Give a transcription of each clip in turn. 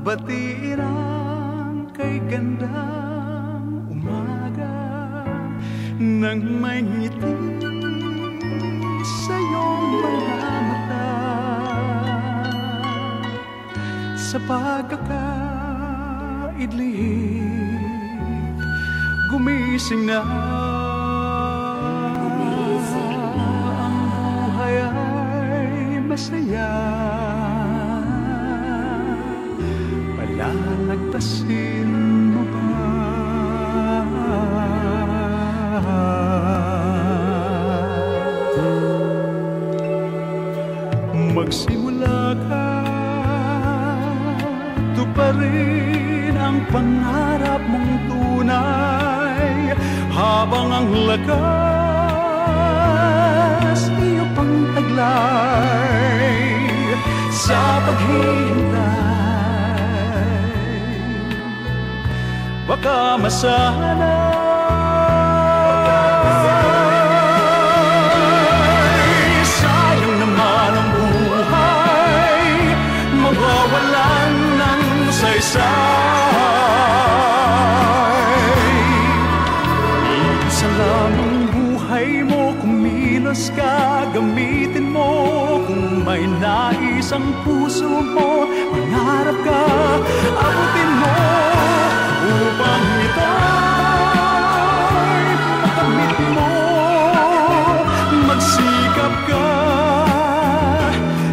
batiin ang kay gandang umaga nang may ngiti sa iyong mga mata. Sa pagkakaidlip, gumising na. Ang buhay ay masaya, palalagpasin mo ba? Magsimula ka, tuparin ang pangarap mong tunay, habang ang lakas iyo pang taglay sa paghihintay. Baka masanay, sayang naman ang buhay, mawawalan ng saysay. Isa lamang buhay mo, kumilos ka, gamitin mo. Kung may nais ang puso mo, mangarap ka, abutin mo, upang ito'y makamit mo. Magsikap ka,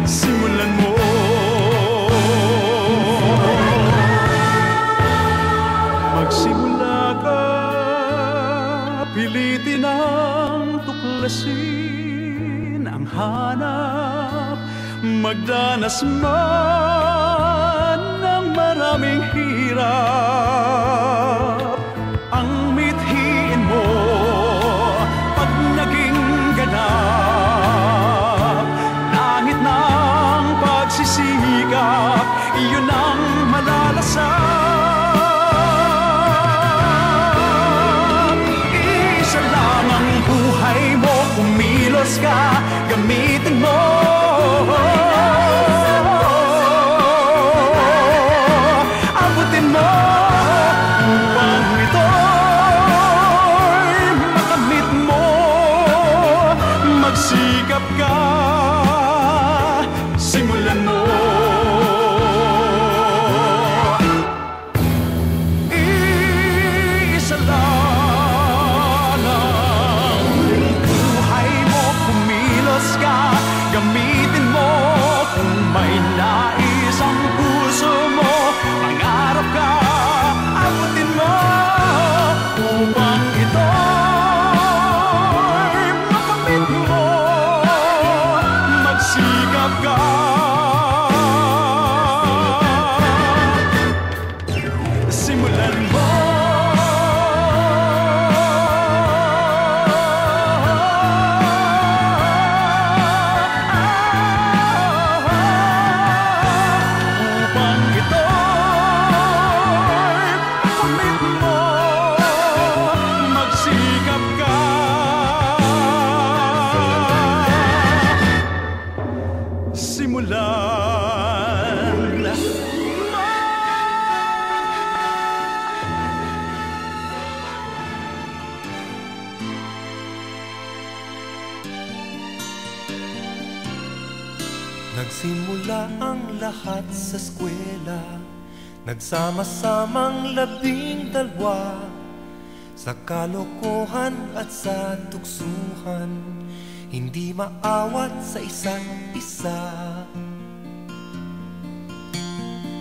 simulan mo. Magsimula ka, pilitin ang tuklasin ang hanap, magdanas man ng maraming hirap. Ang mithiin mo pag naging ganap, langit ng pagsisikap, iyon ang malalasap. Isa lang ang buhay mo, kumilos ka, gamitin mo. Abutin mo upang ito'y makamit mo. Magsikap ka, simulan mo. Isa lang ang buhay mo, kumilos ka, gamitin mo. Kung may nais ang puso mo, mangarap ka, abutin mo, upang ito'y makamit mo. Magsikap ka, simulan mo. Nagsimula ang lahat sa eskwela, nagsama-samang 12 sa kalokohan at sa tuksuhan, hindi maawat sa isa't isa.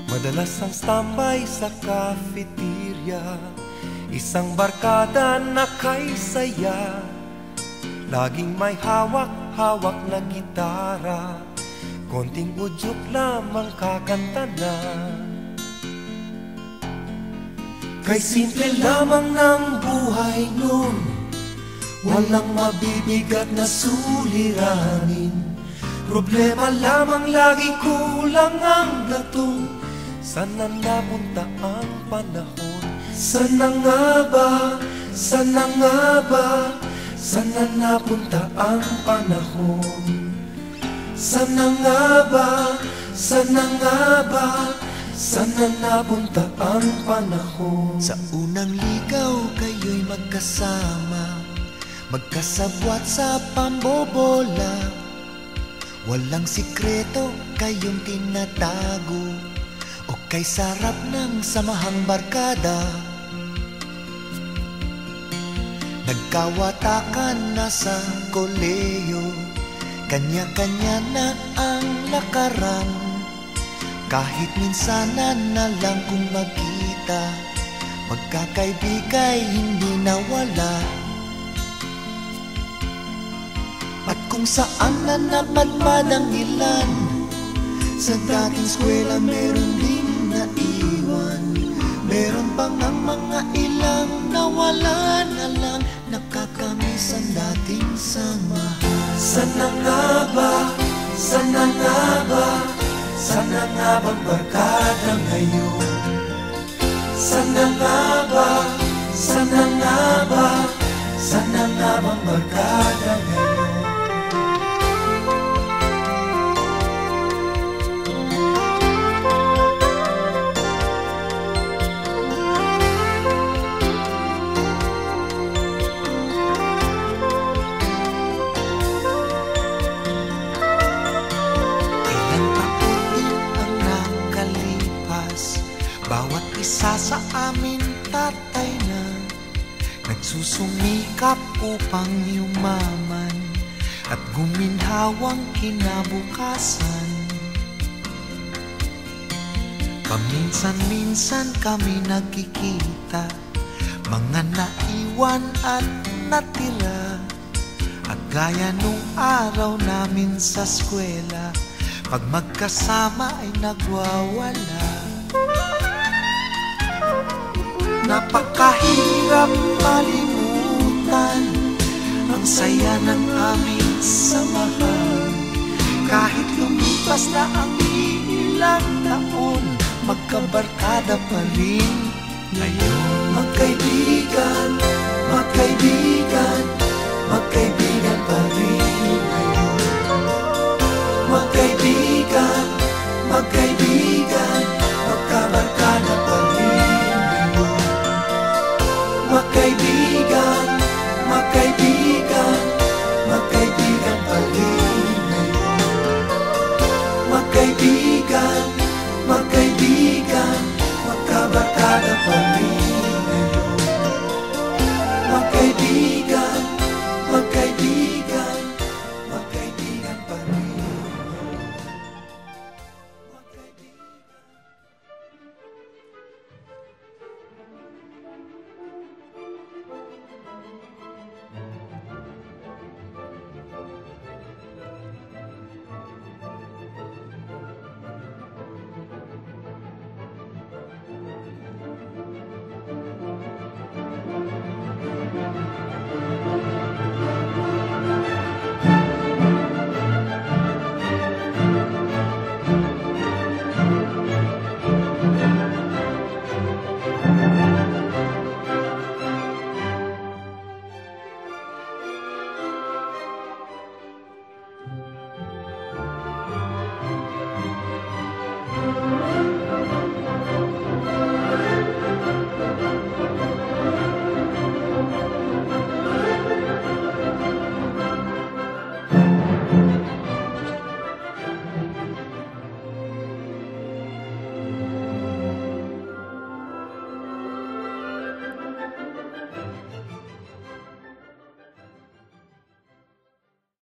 Madalas ang standby sa cafeteria, isang barkada na kay saya, laging may hawak-hawak na gitara, konting udyok lamang kakanta na. Kay simple lamang ng buhay nun, walang mabibigat na suliranin. Problema lamang lagi, kulang ang latong. Sana napunta ang panahon? Sana nga ba? Sana nga ba? Sana napunta ang panahon? Sana nga ba? Sana nga ba? sana napunta ang panahon. Sa unang ligaw kayo'y magkasama, magkasabwat sa pambobola. Walang sikreto kayong tinatago, o kay sarap ng samahang barkada. Nagkawatakan na sa koleyo, kanya-kanya na ang lakaran. Kahit minsanan na lang kung magkita, magkakaibigay hindi nawala. At kung saan na napadpad ang ilan, sa dating eskwela meron ding naiwan. Meron pang ang mga ilang nawala na lang, nakakamiss ang dating samahan. Sana nga ba, sana nga ba, sana nga bang barkada ngayon? Sana nga ba, sana nga ba, sana nga bang barkada ngayon? Bawat isa sa amin tatay na nagsusumikap upang yumaman at guminhawang kinabukasan. Paminsan-minsan kami nagkikita, mga naiwan at natira. At gaya nung araw namin sa eskwela, pag magkasama ay nagwawala. Napakahirap malimutan ang saya ng aming samahan. Kahit lumipas na ang ilang taon, magkabarkada pa rin ngayon. Magkaibigan, magkaibigan, magkaibigan